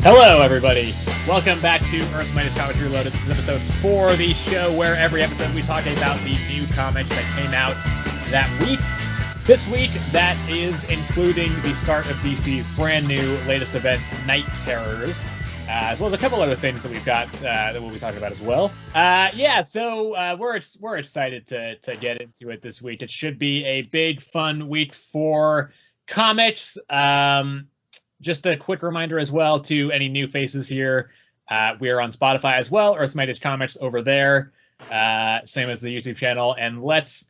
Hello, everybody. Welcome back to Earth Minus Comics Reloaded. This is episode 4 of the show where every episode we talk about the new comics that came out that week. This week, that is including the start of DC's brand new latest event, Night Terrors, as well as a couple other things that we've got that we'll be talking about as well. So we're excited to get into it this week. It should be a big, fun week for comics. Just a quick reminder as well to any new faces here. We are on Spotify as well, Earth's Mightiest Comics over there, same as the YouTube channel. And let's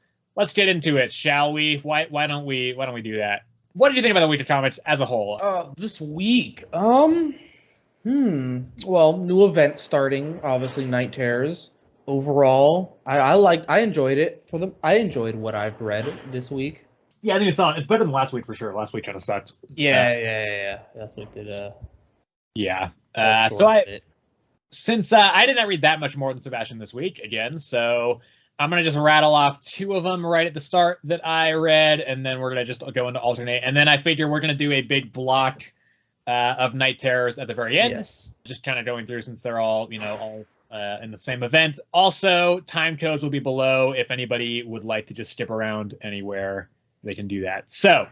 get into it, shall we? Why don't we do that? What did you think about the week of comics as a whole? This week, well, new event starting, obviously Night Terrors. Overall, I enjoyed it. I enjoyed what I've read this week. Yeah, I think it's better than last week for sure. Last week kind of sucked. Yeah. Last week did. Since I did not read that much more than Sebastian this week again, so I'm gonna just rattle off two of them right at the start that I read, and then we're gonna just go into alternate, and then I figure we're gonna do a big block of Night Terrors at the very end. Yes. Just kind of going through since they're all in the same event. Also, time codes will be below if anybody would like to just skip around anywhere. They can do that. So,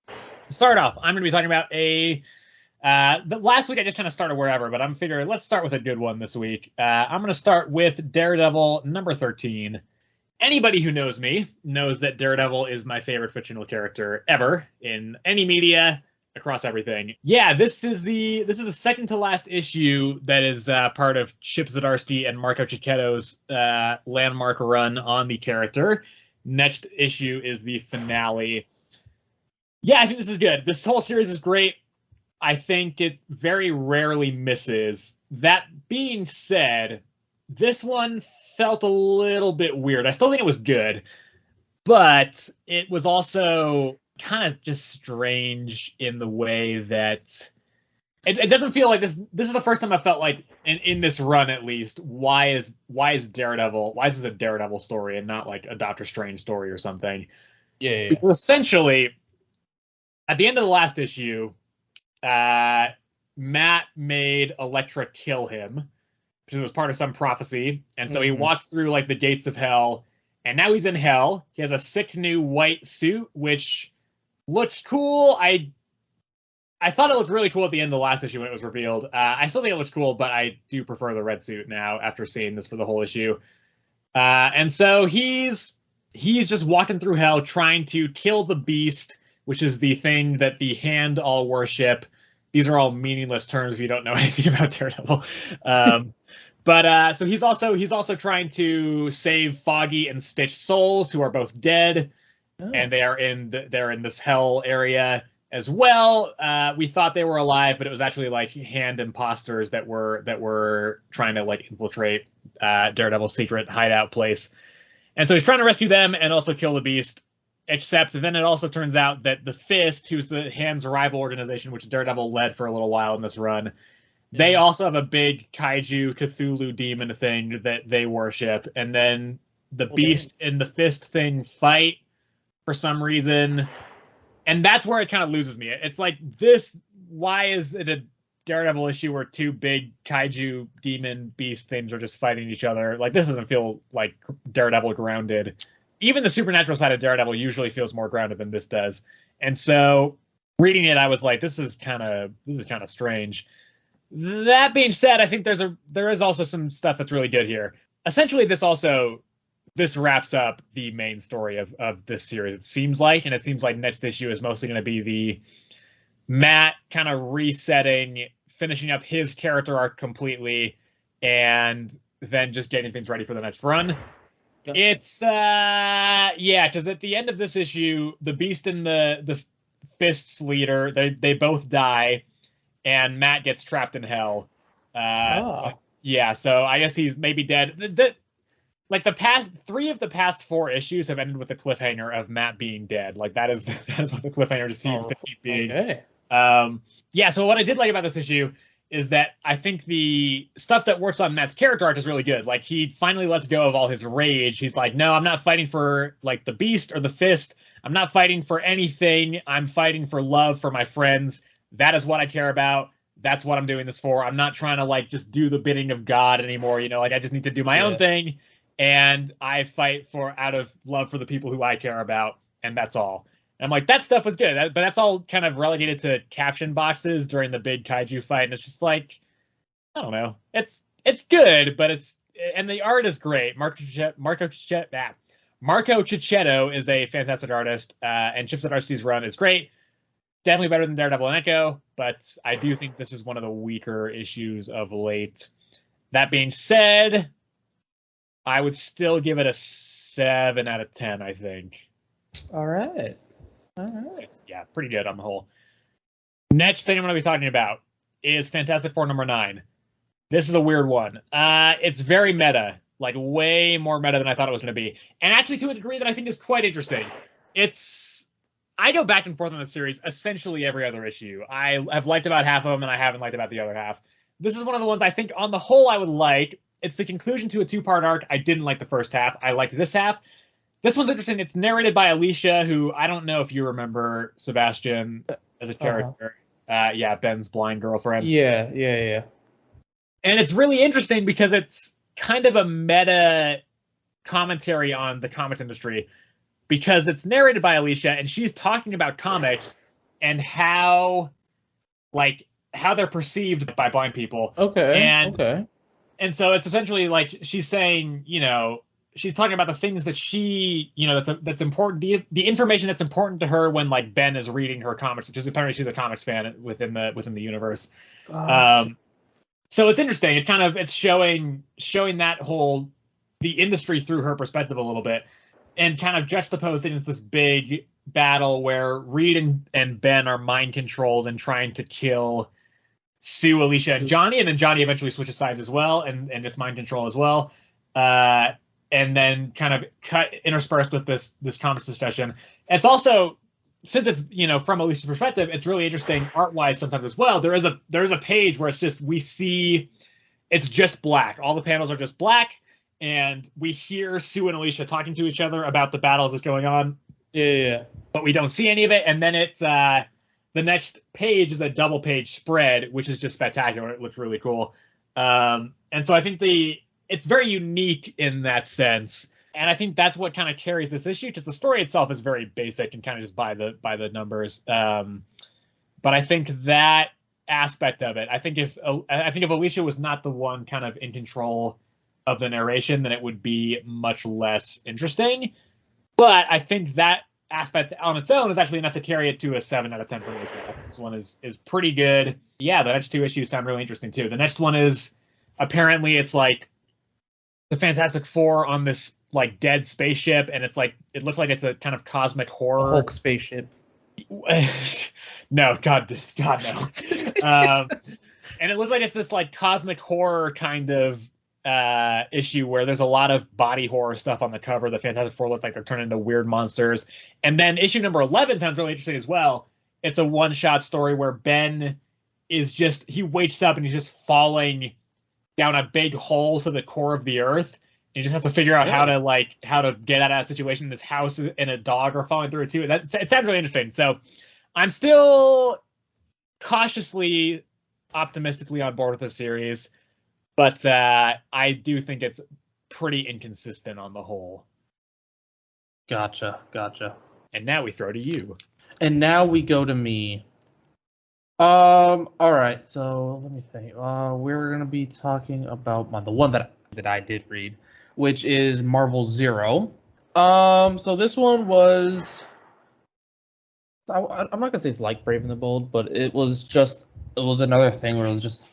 to start off, I'm going to be talking about the last week I just kind of started wherever, but I'm figuring let's start with a good one this week. I'm going to start with Daredevil number 13. Anybody who knows me knows that Daredevil is my favorite fictional character ever in any media across everything. Yeah, this is the second to last issue that is part of Chip Zdarsky and Marco Cicchetto's landmark run on the character. Next issue is the finale. Yeah, I think this is good. This whole series is great. I think it very rarely misses. That being said, this one felt a little bit weird. I still think it was good, but it was also kind of just strange in the way that it doesn't feel like this is the first time I felt like in this run, at least, why is this a Daredevil story and not like a Doctor Strange story or something? Yeah. Because essentially, at the end of the last issue, Matt made Elektra kill him because it was part of some prophecy, and so he walked through like the gates of hell, and now he's in hell. He has a sick new white suit, which looks cool. I thought it looked really cool at the end of the last issue when it was revealed. I still think it looks cool, but I do prefer the red suit now after seeing this for the whole issue. And so he's just walking through hell trying to kill the beast, which is the thing that the Hand all worship. These are all meaningless terms if you don't know anything about Daredevil. So he's also trying to save Foggy and Stitch souls, who are both dead, and they're in this hell area as well. We thought they were alive, but it was actually like Hand imposters that were trying to like infiltrate Daredevil's secret hideout place. And so he's trying to rescue them and also kill the beast. Except then it also turns out that the Fist, who's the Hand's rival organization, which Daredevil led for a little while in this run, they also have a big kaiju Cthulhu demon thing that they worship. And then the Beast and the Fist thing fight for some reason. And that's where it kind of loses me. It's like why is it a Daredevil issue where two big kaiju demon beast things are just fighting each other? Like, this doesn't feel like Daredevil grounded. Even the supernatural side of Daredevil usually feels more grounded than this does. And so reading it, I was like, this is kind of strange. That being said, I think there is also some stuff that's really good here. Essentially, this wraps up the main story of this series, it seems like. And it seems like next issue is mostly going to be the Matt kind of resetting, finishing up his character arc completely, and then just getting things ready for the next run. Yep. It's, because at the end of this issue, the Beast and the Fist's leader, they both die, and Matt gets trapped in hell. So I guess he's maybe dead. Like three of the past 4 issues have ended with the cliffhanger of Matt being dead. Like that is what the cliffhanger just seems to keep being. Okay. So what I did like about this issue is that I think the stuff that works on Matt's character arc is really good. Like, he finally lets go of all his rage. He's like, no, I'm not fighting for like the Beast or the Fist. I'm not fighting for anything. I'm fighting for love for my friends. That is what I care about. That's what I'm doing this for. I'm not trying to like just do the bidding of God anymore. Like I just need to do my own thing, and I fight out of love for the people who I care about, and that's all. And I'm like, that stuff was good, but that's all kind of relegated to caption boxes during the big kaiju fight, and it's just like, I don't know. It's good, but and the art is great. Marco Cicchetto is a fantastic artist, and Chip Zdarsky's run is great. Definitely better than Daredevil and Echo, but I do think this is one of the weaker issues of late. That being said, I would still give it a 7 out of 10, I think. All right. Yeah, pretty good on the whole. Next thing I'm going to be talking about is Fantastic Four number 9. This is a weird one. It's very meta, like way more meta than I thought it was going to be. And actually to a degree that I think is quite interesting. I go back and forth on the series essentially every other issue. I have liked about half of them, and I haven't liked about the other half. This is one of the ones I think on the whole I would like. It's the conclusion to a 2-part arc. I didn't like the first half. I liked this half. This one's interesting. It's narrated by Alicia, who I don't know if you remember Sebastian as a character. Yeah, Ben's blind girlfriend. Yeah. And it's really interesting because it's kind of a meta commentary on the comics industry, because it's narrated by Alicia, and she's talking about comics and how they're perceived by blind people. Okay. And so it's essentially like she's saying, she's talking about the things that she, that's important, the information that's important to her when like Ben is reading her comics, which is apparently she's a comics fan within the universe. So it's interesting. It's showing that whole the industry through her perspective a little bit, and kind of juxtaposed against this big battle where Reed and Ben are mind controlled and trying to kill Sue, Alicia, and Johnny, and then Johnny eventually switches sides as well, and it's mind control as well. And then kind of interspersed with this comics discussion. It's also, since it's from Alicia's perspective, it's really interesting art wise sometimes as well. There is a page where it's just it's just black. All the panels are just black. And we hear Sue and Alicia talking to each other about the battles that's going on. Yeah. But we don't see any of it. And then it's the next page is a double page spread, which is just spectacular. It looks really cool. And so I think it's very unique in that sense. And I think that's what kind of carries this issue, because the story itself is very basic and kind of just by the numbers. But I think that aspect of it, I think if Alicia was not the one kind of in control of the narration, then it would be much less interesting. But I think that aspect on its own is actually enough to carry it to a 7 out of 10 for me as well. This one is pretty good. Yeah, the next 2 issues sound really interesting too. The next one is apparently it's like the Fantastic Four on this like dead spaceship, and it's like it looks like it's a kind of cosmic horror. Hulk spaceship. No, God no. And it looks like it's this like cosmic horror kind of issue where there's a lot of body horror stuff on the cover. The Fantastic Four look like they're turning into weird monsters. And then issue number 11 sounds really interesting as well. It's a one-shot story where Ben he wakes up and he's just falling down a big hole to the core of the earth. He just has to figure out how to get out of that situation. This house and a dog are falling through it too. It sounds really interesting. So I'm still cautiously, optimistically on board with the series, but I do think it's pretty inconsistent on the whole. Gotcha. And now we throw to you. And now we go to me. All right. So let me think. We're gonna be talking about the one that I did read, which is Marvel Zero. So this one was, I'm not gonna say it's like Brave and the Bold, but it was another thing where it was just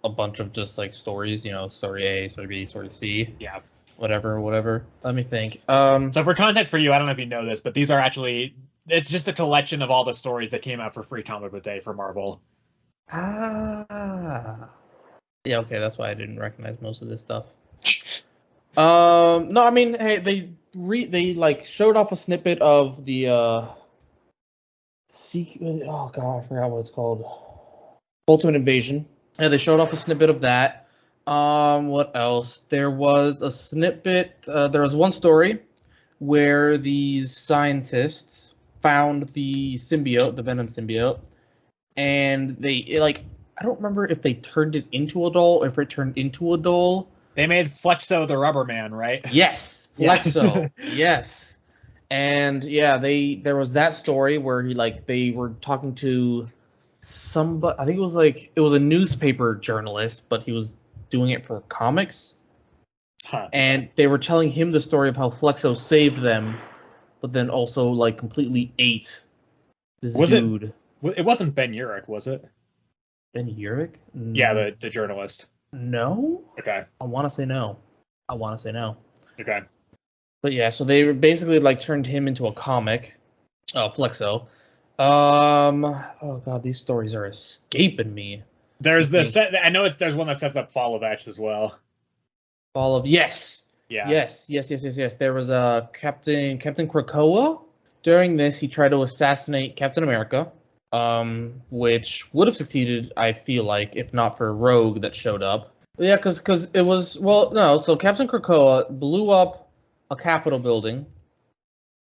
a bunch of just like stories, story A, story B, story C. Yeah. Whatever. Let me think. So for context for you, I don't know if you know this, but these are actually, it's just a collection of all the stories that came out for Free Comic Book Day for Marvel. Yeah, okay, that's why I didn't recognize most of this stuff. No, I mean, hey, they like showed off a snippet of the oh god, I forgot what it's called. Ultimate Invasion. Yeah, they showed off a snippet of that. What else? There was a snippet. There was one story where these scientists found the symbiote, the Venom symbiote, and I don't remember if they turned it into a doll or if it turned into a doll. They made Flexo the Rubber Man, right? Yes, Flexo. Yeah. Yes. And yeah, there was that story where they were talking to somebody. I think it was a newspaper journalist, but he was doing it for comics. Huh. And they were telling him the story of how Flexo saved them, but then also completely ate this dude. It wasn't Ben Urich, was it? Ben Urich? Yeah, the journalist. No. Okay. I want to say no. Okay. But yeah, so they basically turned him into a comic. Flexo. Oh god, these stories are escaping me. There's I know there's one that sets up Fall of X as well. Fall of Yes. Yeah. Yes. There was a Captain Krakoa. During this, he tried to assassinate Captain America, which would have succeeded, I feel like, if not for Rogue that showed up. Yeah, because it was so Captain Krakoa blew up a Capitol building,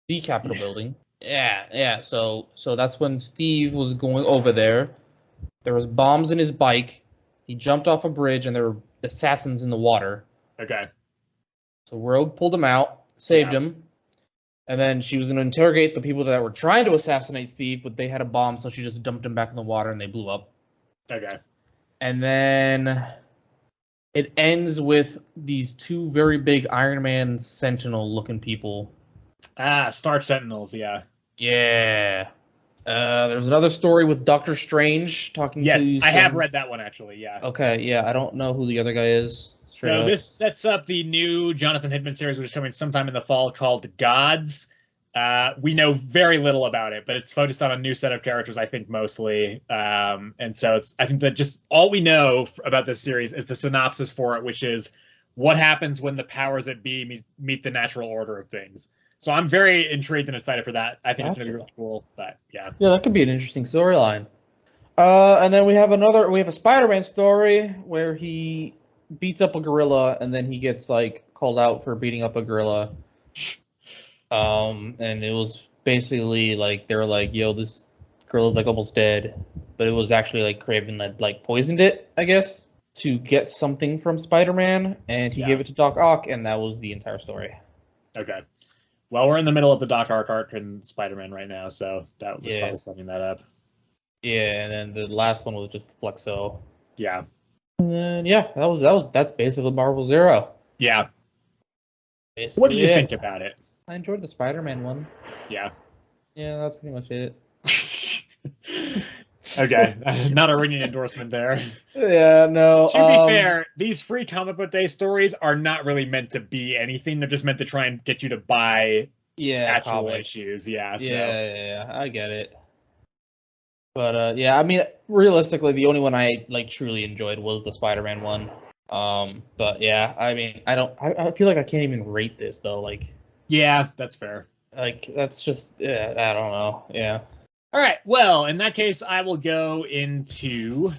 the Capitol building. Yeah. So that's when Steve was going over there. There was bombs in his bike. He jumped off a bridge, and there were assassins in the water. Okay. So Rogue pulled him out, saved him, and then she was going to interrogate the people that were trying to assassinate Steve, but they had a bomb, so she just dumped him back in the water, and they blew up. Okay. And then it ends with these two very big Iron Man Sentinel-looking people. Star Sentinels, yeah. Yeah. There's another story with Doctor Strange talking to... Yes, I have read that one, actually, yeah. Okay, yeah, I don't know who the other guy is. So this sets up the new Jonathan Hickman series, which is coming sometime in the fall, called Gods. We know very little about it, but it's focused on a new set of characters, I think, mostly. And so I think that just all we know about this series is the synopsis for it, which is what happens when the powers that be meet the natural order of things. So I'm very intrigued and excited for that. I think it's going to be really cool, but yeah. Yeah, that could be an interesting storyline. And then we have a Spider-Man story where he beats up a gorilla, and then he gets called out for beating up a gorilla. And it was basically they were yo, this gorilla's almost dead, but it was actually Kraven that poisoned it, I guess, to get something from Spider-Man, and he gave it to Doc Ock, and that was the entire story. Okay. Well, we're in the middle of the Doc Ock arc in Spider-Man right now, so that was probably summing that up. Yeah, and then the last one was just Flexo. Yeah. And then that's basically Marvel Zero. Yeah. Basically, what did you think about it? I enjoyed the Spider-Man one. Yeah. Yeah, that's pretty much it. Okay, not a ringing endorsement there. Yeah, no. To be fair, these free comic book day stories are not really meant to be anything. They're just meant to try and get you to buy actual issues. Yeah. Yeah, I get it. But I mean, realistically, the only one I truly enjoyed was the Spider-Man one. But yeah, I mean, I feel like I can't even rate this though. Yeah, that's fair. That's just I don't know. Yeah. All right. Well, in that case, I will go into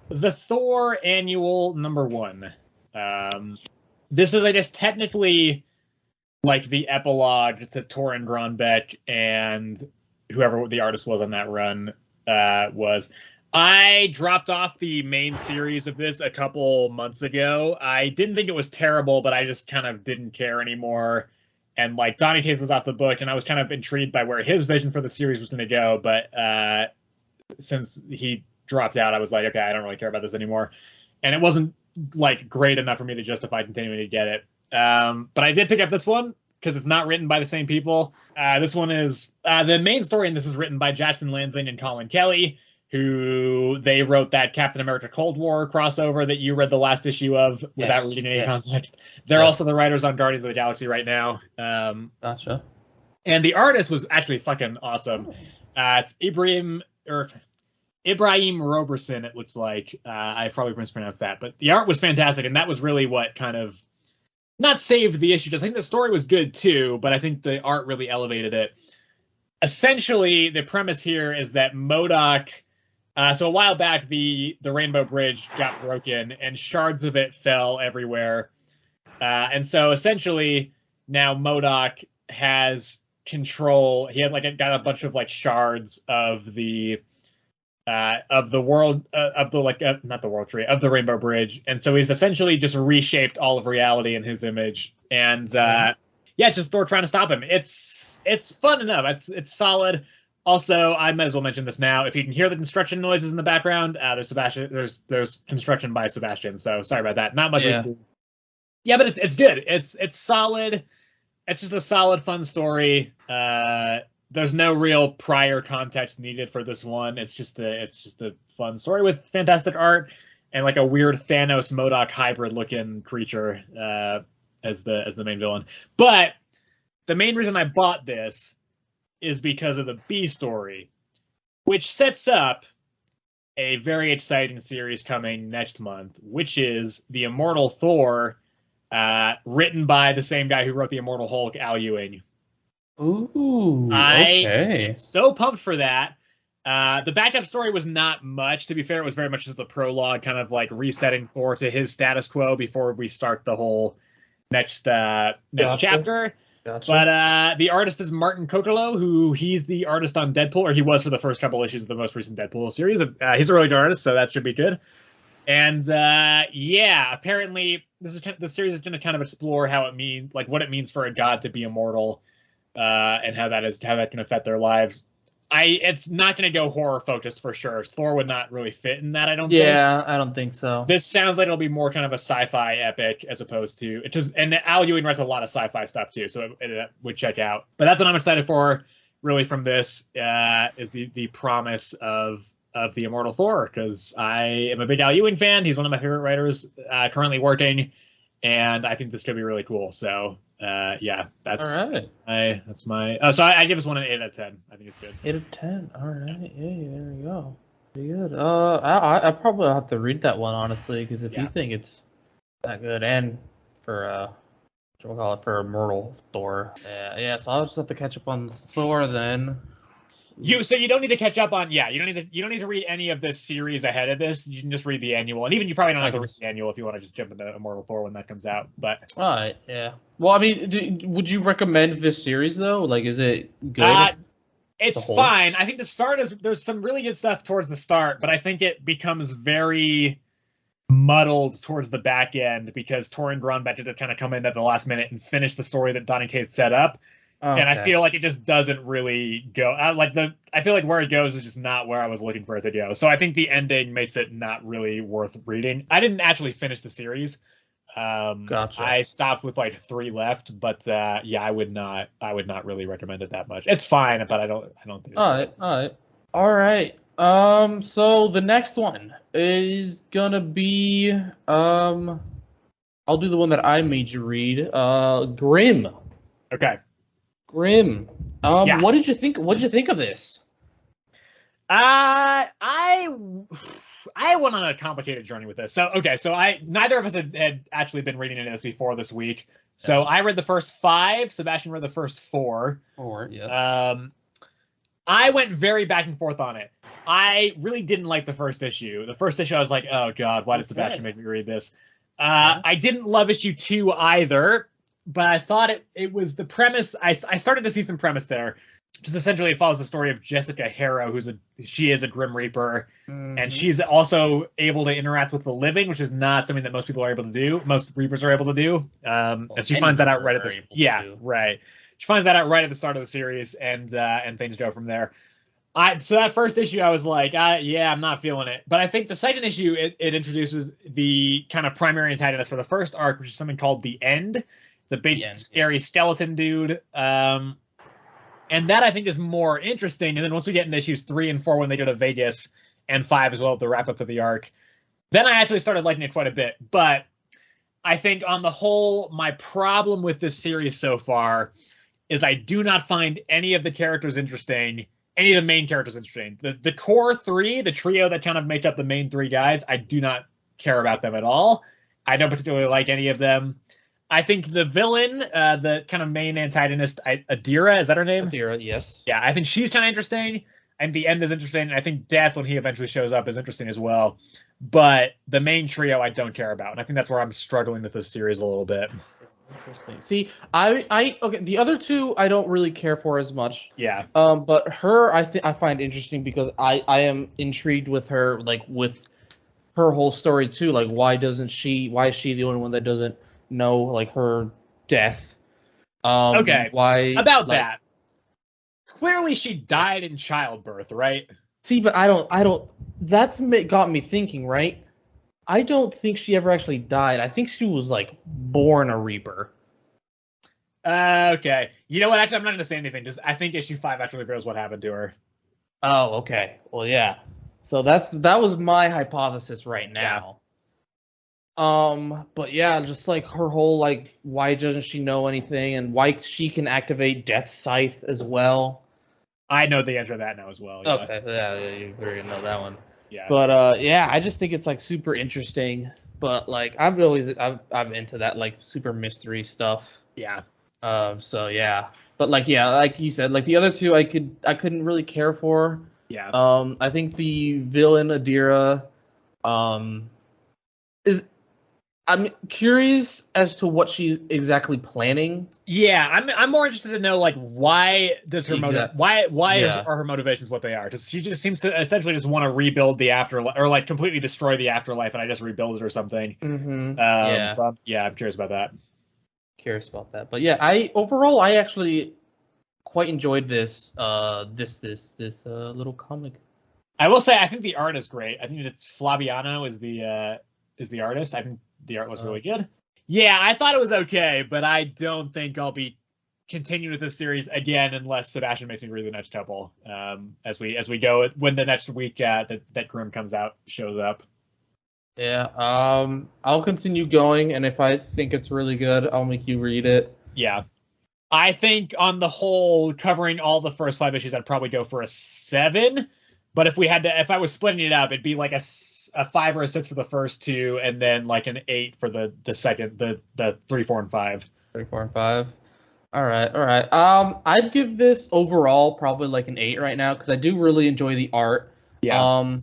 the Thor Annual #1. This is, I guess, technically the epilogue to Thor and Grönbeck and whoever the artist was on that run. I dropped off the main series of this a couple months ago. I didn't think it was terrible, but I just kind of didn't care anymore. And Donny Cates was off the book, and I was kind of intrigued by where his vision for the series was going to go. But since he dropped out, I was like, okay, I don't really care about this anymore. And it wasn't great enough for me to justify continuing to get it. But I did pick up this one because it's not written by the same people. This one is the main story, and this is written by Jackson Lansing and Colin Kelly, who they wrote that Captain America Cold War crossover that you read the last issue of without reading any context. They're also the writers on Guardians of the Galaxy right now. Gotcha. And the artist was actually fucking awesome. It's Ibrahim Roberson, it looks like. I probably mispronounced that, but the art was fantastic, and that was really what kind of not saved the issue. I think the story was good too, but I think the art really elevated it. Essentially, the premise here is that MODOK. So a while back, the Rainbow Bridge got broken, and shards of it fell everywhere. And so essentially, now MODOK has control. He had got a bunch of shards of the of the world of the not the world tree of the Rainbow Bridge, and so he's essentially just reshaped all of reality in his image. And yeah, it's just Thor trying to stop him. It's fun enough. It's solid. Also, I might as well mention this now. If you can hear the construction noises in the background, there's construction by Sebastian. So sorry about that. Not much. Yeah, but it's good. It's solid. It's just a solid, fun story. There's no real prior context needed for this one. It's just a fun story with fantastic art and like a weird Thanos MODOK hybrid looking creature as the main villain. But the main reason I bought this is because of the B story, which sets up a very exciting series coming next month, which is the Immortal Thor, written by the same guy who wrote the Immortal Hulk, Al Ewing. Ooh, okay. I'm so pumped for that. The backup story was not much. To be fair, it was very much just a prologue, kind of like resetting Thor to his status quo before we start the whole next chapter. Gotcha. But the artist is Martin Kokolo, he's the artist on Deadpool, or he was for the first couple issues of the most recent Deadpool series. He's a really good artist, so that should be good. And yeah, apparently this series is going to kind of explore how it means, like what it means for a god to be immortal, and how that can affect their lives. It's not going to go horror focused for sure. Thor would not really fit in that, I don't think. Yeah, I don't think so. This sounds like it'll be more kind of a sci-fi epic as opposed to and Al Ewing writes a lot of sci-fi stuff too, so it would check out. But that's what I'm excited for, really, from this is the promise of the Immortal Thor, because I am a big Al Ewing fan. He's one of my favorite writers currently working, and I think this could be really cool. So yeah, that's all right. That's my so I give this one an 8 out of 10. I think it's good. 8 out of 10. All right. Yeah, there we go. Pretty good. I probably have to read that one, honestly, because if you think it's that good, and for for Immortal Thor, so I'll just have to catch up on Thor then. You don't need to catch up on you don't need to read any of this series ahead of this. You can just read the annual, and even you probably don't have to read the annual if you want to just jump into Immortal Thor when that comes out. But all right, yeah. Well, I mean, would you recommend this series though? Like, is it good? It's fine. I think the start there's some really good stuff towards the start, but I think it becomes very muddled towards the back end because Torrin Grunbeck had to kind of come in at the last minute and finish the story that Donny Cates set up. Okay. And I feel like it just doesn't really go. I feel like where it goes is just not where I was looking for it to go. So I think the ending makes it not really worth reading. I didn't actually finish the series. Gotcha. I stopped with like 3 left, but yeah, I would not really recommend it that much. It's fine, but I don't think. All right. So the next one is gonna be I'll do the one that I made you read. Grimm. Okay. Grimm. What did you think? What did you think of this? I went on a complicated journey with this. So neither of us had actually been reading this before this week. So I read the first 5. Sebastian read the first 4. 4, yes. I went very back and forth on it. I really didn't like the first issue. The first issue, I was like, oh god, why did Sebastian make me read this? I didn't love issue 2 either. But I thought it was the premise. I started to see some premise there. Just essentially, it follows the story of Jessica Harrow, she is a Grim Reaper, and she's also able to interact with the living, which is not something that most people are able to do. Most Reapers are able to do. And she finds that out right at the right. She finds that out right at the start of the series, and things go from there. So that first issue, I was like, I'm not feeling it. But I think the second issue, it introduces the kind of primary antagonist for the first arc, which is something called the End. It's a big, scary skeleton dude. And that, I think, is more interesting. And then once we get into issues 3 and 4, when they go to Vegas, and 5 as well, the wrap up to the arc, then I actually started liking it quite a bit. But I think on the whole, my problem with this series so far is I do not find any of the characters interesting, any of the main characters interesting. The core 3, the trio that kind of makes up the main 3 guys, I do not care about them at all. I don't particularly like any of them. I think the villain, the kind of main antagonist, Adira, is that her name? Adira, yes. Yeah, I think she's kind of interesting. And the End is interesting. I think Death, when he eventually shows up, is interesting as well. But the main trio, I don't care about. And I think that's where I'm struggling with this series a little bit. Interesting. See, okay. The other two I don't really care for as much. Yeah. But her I find interesting because I am intrigued with her, like with her whole story too. Like why is she the only one that doesn't know like her death? Okay. Why about like, that? Clearly, she died in childbirth, right? See, but I don't. That's got me thinking, right? I don't think she ever actually died. I think she was like born a Reaper. Okay. You know what? Actually, I'm not going to say anything. I think issue 5 actually reveals what happened to her. Oh, okay. Well, yeah. So that was my hypothesis right now. But yeah, just like her whole like, why doesn't she know anything, and why she can activate Death Scythe as well. I know the answer to that now as well. Yeah. Okay, yeah, you already know that one. Yeah. But yeah, I just think it's like super interesting. But like I'm into that like super mystery stuff. Yeah. So yeah. But like yeah, like you said, like the other two I couldn't really care for. Yeah. I think the villain Adira I'm curious as to what she's exactly planning. Yeah, I'm more interested to know like why does her are her motivations what they are? Because she just seems to essentially just want to rebuild the afterlife or like completely destroy the afterlife, and I just rebuild it or something. Mm-hmm. So I'm curious about that. But yeah, I actually quite enjoyed this little comic. I will say I think the art is great. I think it's Flaviano is the artist. I think the art looks really good. Yeah, I thought it was okay, but I don't think I'll be continuing with this series again unless Sebastian makes me read the next couple. As we go when the next week that Grim comes out shows up. Yeah. I'll continue going, and if I think it's really good, I'll make you read it. Yeah. I think on the whole, covering all the first 5 issues, I'd probably go for a 7. But if I was splitting it up, it'd be like a 5 or a 6 for the first 2, and then like an 8 for the second, the 3, 4, and 5. 3, 4, and 5. All right. I'd give this overall probably like an 8 right now because I do really enjoy the art. Yeah.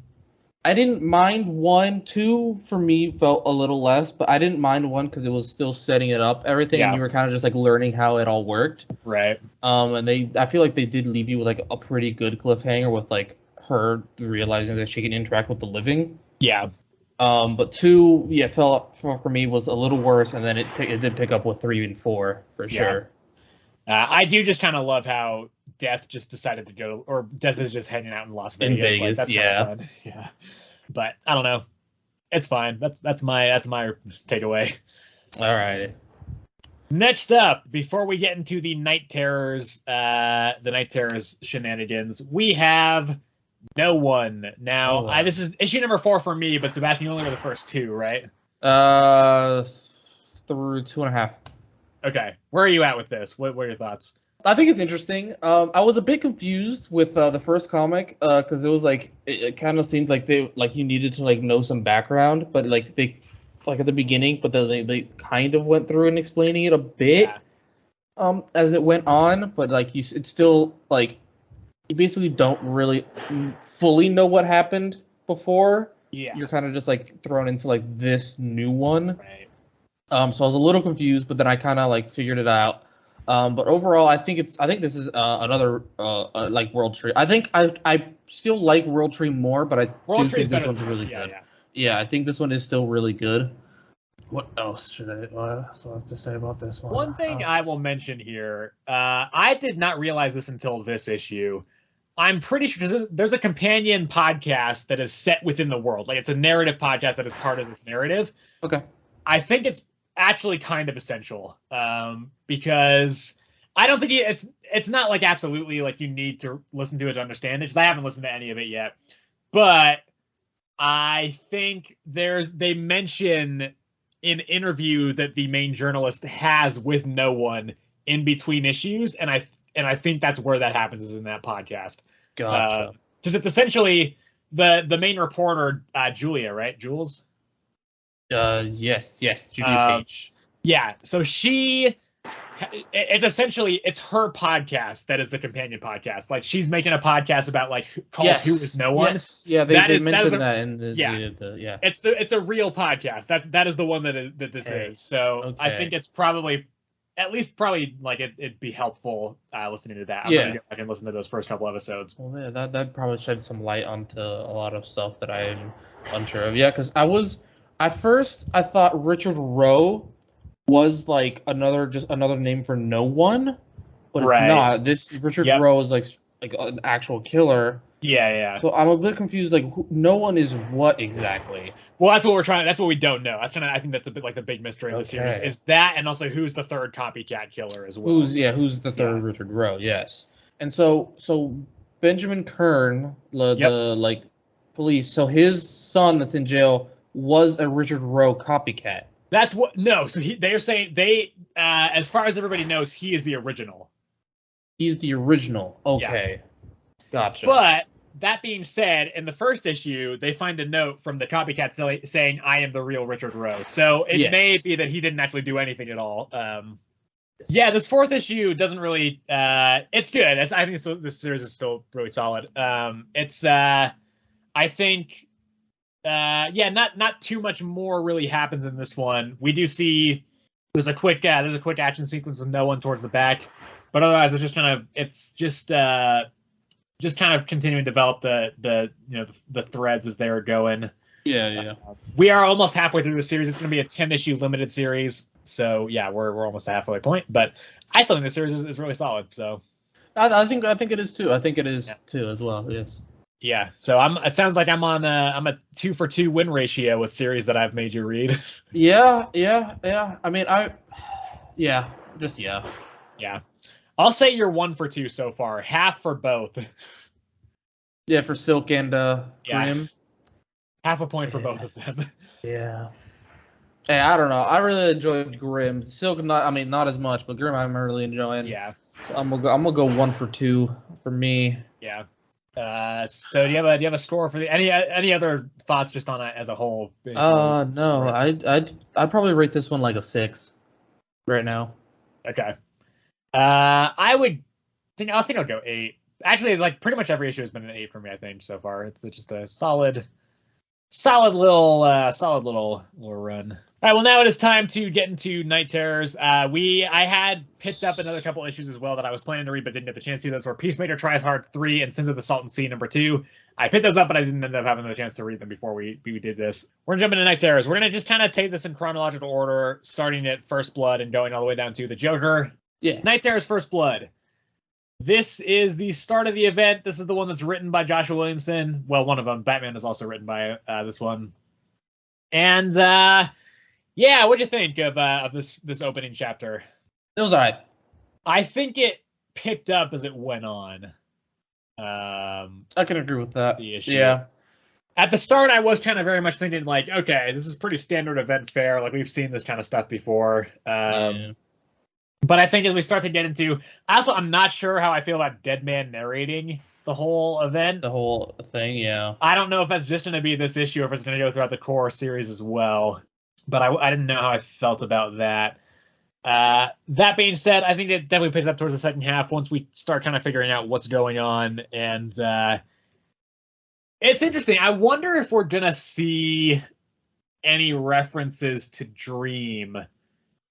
I didn't mind 1, 2 for me felt a little less, but I didn't mind 1 because it was still setting it up everything, and you were kind of just like learning how it all worked. Right. And I feel like they did leave you with like a pretty good cliffhanger with like her realizing that she can interact with the living. Yeah. But 2, felt for me was a little worse, and then it did pick up with 3 and 4 for sure. I do just kind of love how Death just decided to go, or Death is just hanging out in Las Vegas. In Vegas, like, that's fun. Yeah. But I don't know. It's fine. That's my takeaway. All right. Next up, before we get into the Night Terrors shenanigans, we have No One. Now, this is issue number 4 for me, but Sebastian, you only read the first 2, right? Through 2.5. Okay. Where are you at with this? What are your thoughts? I think it's interesting. I was a bit confused with the first comic because it was like it kind of seemed like you needed to like know some background, but like they like at the beginning, but then they kind of went through and explaining it a bit as it went on, but like it's still like you basically don't really fully know what happened before. Yeah. You're kind of just like thrown into like this new one. Right. So I was a little confused, but then I kind of like figured it out. But overall, I think this is another like World Tree. I think I still like World Tree more, but I do think this one's really good. Yeah, I think this one is still really good. What else should I have to say about this one? One thing I will mention here, I did not realize this until this issue. I'm pretty sure there's a companion podcast that is set within the world. Like it's a narrative podcast that is part of this narrative. Okay. I think it's actually kind of essential because I don't think it's not like absolutely like you need to listen to it to understand it, because I haven't listened to any of it yet, but I think they mention an interview that the main journalist has with No One in between issues, and I think that's where that happens, is in that podcast. Gotcha. Because it's essentially the main reporter, Julia, right? Jules? Yes, Julia Page. Yeah, so it's her podcast that is the companion podcast. Like she's making a podcast about like called Who Is No One. Yes. Yeah, they mentioned that in the It's a real podcast. That is the one that this is. So okay. I think it's probably at least probably like it'd be helpful listening to that. I'm Yeah. gonna go back and listen to those first couple episodes. Well, yeah, that probably shed some light onto a lot of stuff that I'm unsure of. Yeah, because at first I thought Richard Rowe was like another name for no one, but it's Right. not. This Richard Yep. Rowe is like an actual killer. Yeah. So I'm a bit confused. Like, no one is what exactly? Well, that's what we're trying. That's what we don't know. I think that's a bit like the big mystery of the series is that, and also who's the third copycat killer as well. Who's the third Richard Rowe? Yes. And so Benjamin Kern, the police. So his son that's in jail was a Richard Rowe copycat. That's what. No. So they're saying as far as everybody knows, he is the original. He's the original. Okay. Yeah. Gotcha. But that being said, in the first issue, they find a note from the copycat saying, "I am the real Richard Rowe." So it may be that he didn't actually do anything at all. Yeah, this fourth issue doesn't really. It's good. I think this series is still really solid. I think. Not too much more really happens in this one. We do see there's a quick action sequence with no one towards the back, but otherwise it's just kind of continuing to develop the threads as they're going. Yeah. We are almost halfway through the series. It's going to be a 10-issue limited series, so yeah, we're almost halfway point. But I still think the series is really solid. So I think it is too. I think it is too as well. Yes. Yeah, so it sounds like I'm a 2-for-2 win ratio with series that I've made you read. Yeah. I mean, yeah. I'll say you're 1-for-2 so far, half for both. Yeah, for Silk and Grimm. Half a point for both of them. Yeah. Hey, I don't know. I really enjoyed Grimm. Silk, not as much, but Grimm I'm really enjoying. Yeah. So I'm gonna go 1-for-2 for me. Yeah. So do you have a score for any other thoughts just on it as a whole? No, I'd probably rate this one like a 6 right now. Okay. I'll go 8. Actually, like pretty much every issue has been an 8 for me, I think, so far. It's just a solid little run. All right, well, now it is time to get into Night Terrors. I had picked up another couple issues as well that I was planning to read but didn't get the chance to. Those were Peacemaker Tries Hard 3 and Sins of the Salton Sea #2. I picked those up, but I didn't end up having the chance to read them before we did this. We're going to jump into Night Terrors. We're going to just kind of take this in chronological order, starting at First Blood and going all the way down to the Joker. Yeah. Night Terrors First Blood. This is the start of the event. This is the one that's written by Joshua Williamson. Well, one of them. Batman is also written by this one. And what'd you think of this opening chapter? It was alright. I think it picked up as it went on. I can agree with that. The issue. Yeah. At the start, I was kind of very much thinking like, okay, this is pretty standard event fare. Like we've seen this kind of stuff before. But I think as we start to get into, I'm not sure how I feel about Deadman narrating the whole event. The whole thing, yeah. I don't know if that's just going to be this issue or if it's going to go throughout the core series as well. But I didn't know how I felt about that. That being said, I think it definitely picks up towards the second half once we start kind of figuring out what's going on. And it's interesting. I wonder if we're going to see any references to Dream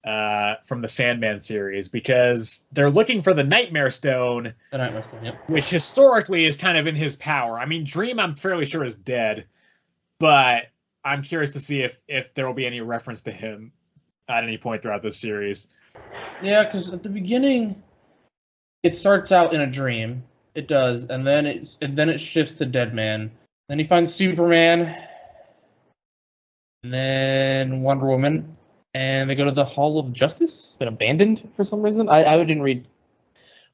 from the Sandman series, because they're looking for the Nightmare Stone. The Nightmare Stone, yep. Which historically is kind of in his power. I mean, Dream, I'm fairly sure, is dead, but I'm curious to see if there will be any reference to him at any point throughout this series. Yeah, because at the beginning, it starts out in a dream. It does, and then it shifts to Deadman. Then he finds Superman, and then Wonder Woman. And they go to the Hall of Justice. It's been abandoned for some reason. I didn't read.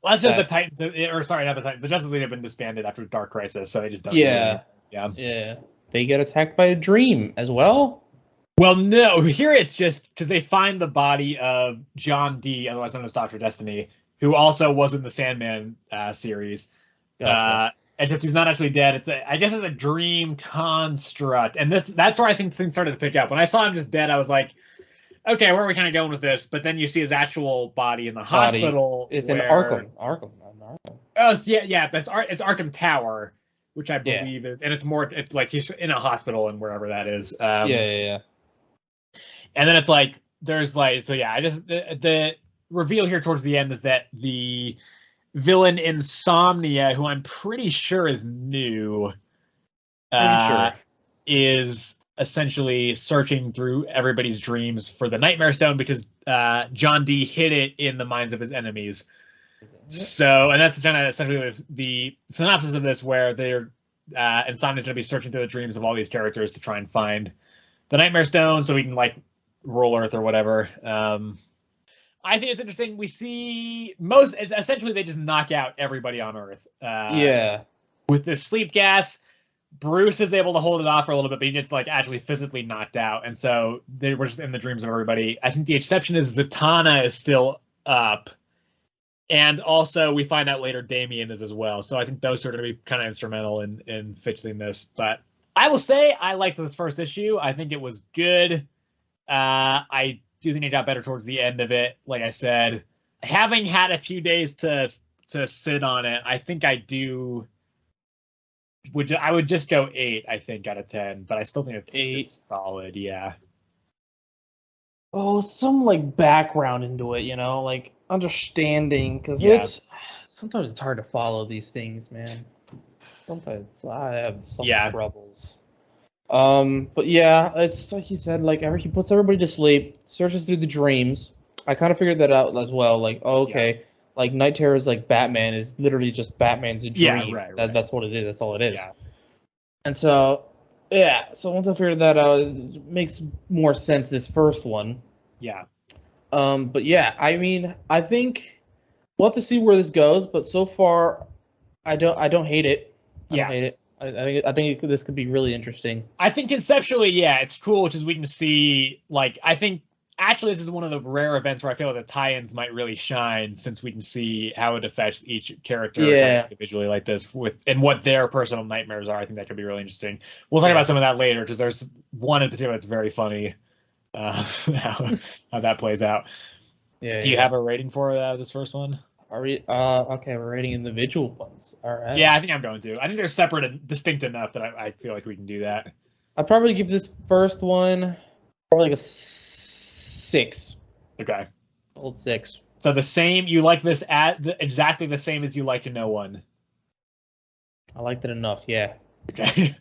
Well, that's just the Titans, or sorry, not the Titans. The Justice League have been disbanded after Dark Crisis, so they just don't. Yeah. They get attacked by a dream as well. Well, no. Here it's just because they find the body of John D, otherwise known as Dr. Destiny, who also was in the Sandman series. Gotcha. Except he's not actually dead. I guess it's a dream construct, and that's where I think things started to pick up. When I saw him just dead, I was like, okay, where are we kind of going with this? But then you see his actual body in the hospital. It's in Arkham. Arkham. Oh, yeah. It's Arkham Tower, which I believe is, and it's like he's in a hospital and wherever that is. Yeah. And then it's like there's like, so yeah, I just the reveal here towards the end is that the villain Insomnia, who I'm pretty sure is new, is essentially searching through everybody's dreams for the Nightmare Stone because John Dee hid it in the minds of his enemies. So, and that's kind of essentially the synopsis of this, where they're Insomnia's going to be searching through the dreams of all these characters to try and find the Nightmare Stone so we can like rule Earth or whatever. I think it's interesting. We see essentially they just knock out everybody on Earth. With this sleep gas, Bruce is able to hold it off for a little bit, but he gets like actually physically knocked out, and so they were just in the dreams of everybody. I think the exception is Zatanna is still up, and also we find out later Damien is as well. So I think those two are going to be kind of instrumental in fixing this. But I will say I liked this first issue. I think it was good. I do think it got better towards the end of it. Like I said, having had a few days to sit on it, I think I would just go 8, I think, out of 10, but I still think it's solid. Yeah. Oh, some like background into it, you know, like understanding, because sometimes it's hard to follow these things, man. Sometimes I have some troubles. But yeah, it's like you said, like he puts everybody to sleep, searches through the dreams. I kind of figured that out as well. Like, like Night Terror is like Batman is literally just Batman's dream. Yeah, right. That's what it is. That's all it is. Yeah. And so, so once I figured that out, it makes more sense this first one. Yeah. But yeah, I mean, I think we'll have to see where this goes. But so far, I don't hate it. I don't hate it. I think this could be really interesting. I think conceptually, it's cool because we can see, like, I think actually this is one of the rare events where I feel like the tie-ins might really shine, since we can see how it affects each character individually like this and what their personal nightmares are. I think that could be really interesting. We'll talk about some of that later, because there's one in particular that's very funny, how that plays out. Do you have a rating for this first one? Okay, we're rating individual ones. All right. Yeah, I think I'm going to. I think they're separate and distinct enough that I feel like we can do that. I'd probably give this first one probably like a 6. Okay. Old 6. So the same, you like this exactly the same as you like to know one. I liked it enough, yeah. Okay.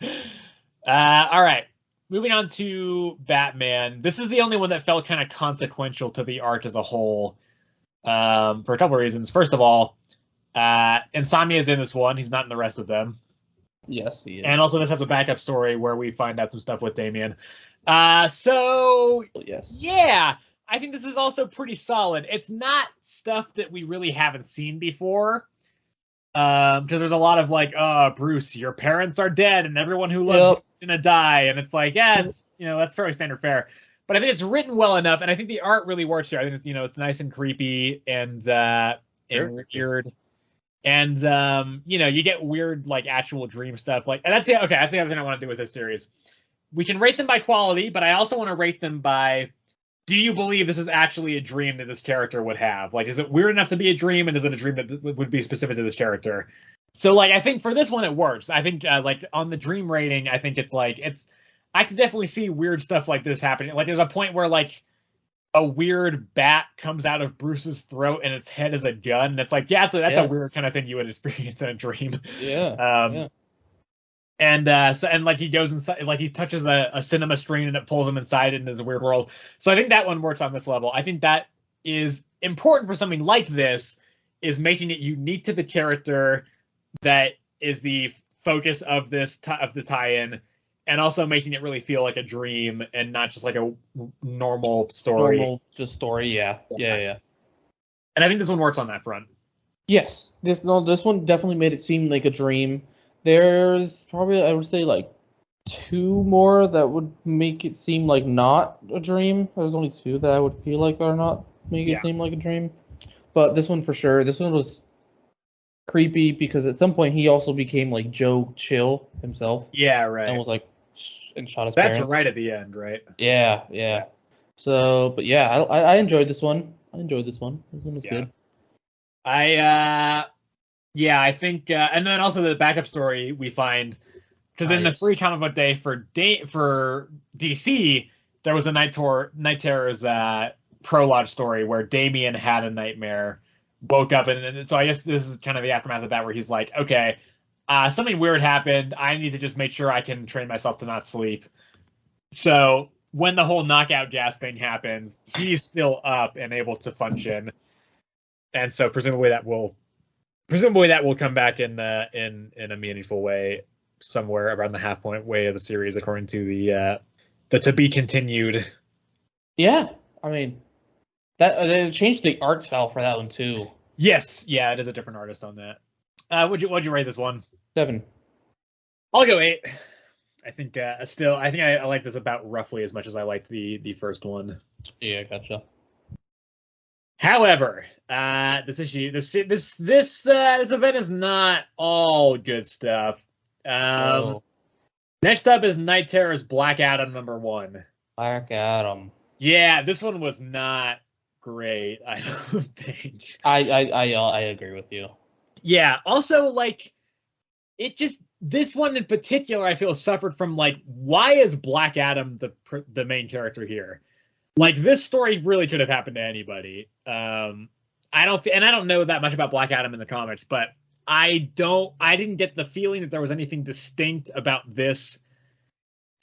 All right. Moving on to Batman. This is the only one that felt kind of consequential to the arc as a whole. For a couple of reasons. First of all, Insomnia is in this one. He's not in the rest of them. Yes, he is. And also this has a backup story where we find out some stuff with Damien. Yes. Yeah, I think this is also pretty solid. It's not stuff that we really haven't seen before. Because there's a lot of like, Bruce, your parents are dead and everyone who loves you is gonna die. And it's like, it's, that's fairly standard fare. But I think it's written well enough, and I think the art really works here. I think it's, it's nice and creepy and weird, and you get weird like actual dream stuff. Like, and that's the other thing I want to do with this series. We can rate them by quality, but I also want to rate them by, do you believe this is actually a dream that this character would have? Like, is it weird enough to be a dream, and is it a dream that would be specific to this character? So, like, I think for this one it works. I think like on the dream rating, I think I can definitely see weird stuff like this happening. Like, there's a point where, like, a weird bat comes out of Bruce's throat and its head is a gun. And it's like, that's a weird kind of thing you would experience in a dream. Yeah. And like he goes inside, like he touches a cinema screen and it pulls him inside into this weird world. So I think that one works on this level. I think that is important for something like this, is making it unique to the character that is the focus of this of the tie-in. And also making it really feel like a dream and not just like a normal story. Yeah. And I think this one works on that front. Yes. This one definitely made it seem like a dream. There's probably, I would say, like 2 more that would make it seem like not a dream. There's only 2 that I would feel like are not make it seem like a dream. But this one for sure. This one was creepy because at some point he also became like Joe Chill himself. Yeah, right. And was like, and shot his That's parents. right at the end, right? Yeah. So, but yeah, I enjoyed this one. This one was good. I think, and then also the backup story we find, because in the free comic book day for DC, there was a Night Terror's prologue story where Damien had a nightmare, woke up, and so I guess this is kind of the aftermath of that, where he's like, okay, something weird happened. I need to just make sure I can train myself to not sleep. So when the whole knockout gas thing happens, he's still up and able to function, and so presumably that will come back in a meaningful way somewhere around the halfpoint way of the series, according to the to be continued. Yeah, I mean, that they changed the art style for that one too. Yes, yeah, it is a different artist on that. What'd you rate this one? 7. I'll go 8. I think I like this about roughly as much as I liked the first one. Yeah, gotcha. However, this event is not all good stuff. Next up is Night Terror's Black Adam #1. Black Adam. Yeah, this one was not great, I don't think. I agree with you. Yeah, also, like, this one in particular, I feel suffered from, like, why is Black Adam the main character here? Like, this story really could have happened to anybody. I don't know that much about Black Adam in the comics, but I didn't get the feeling that there was anything distinct about this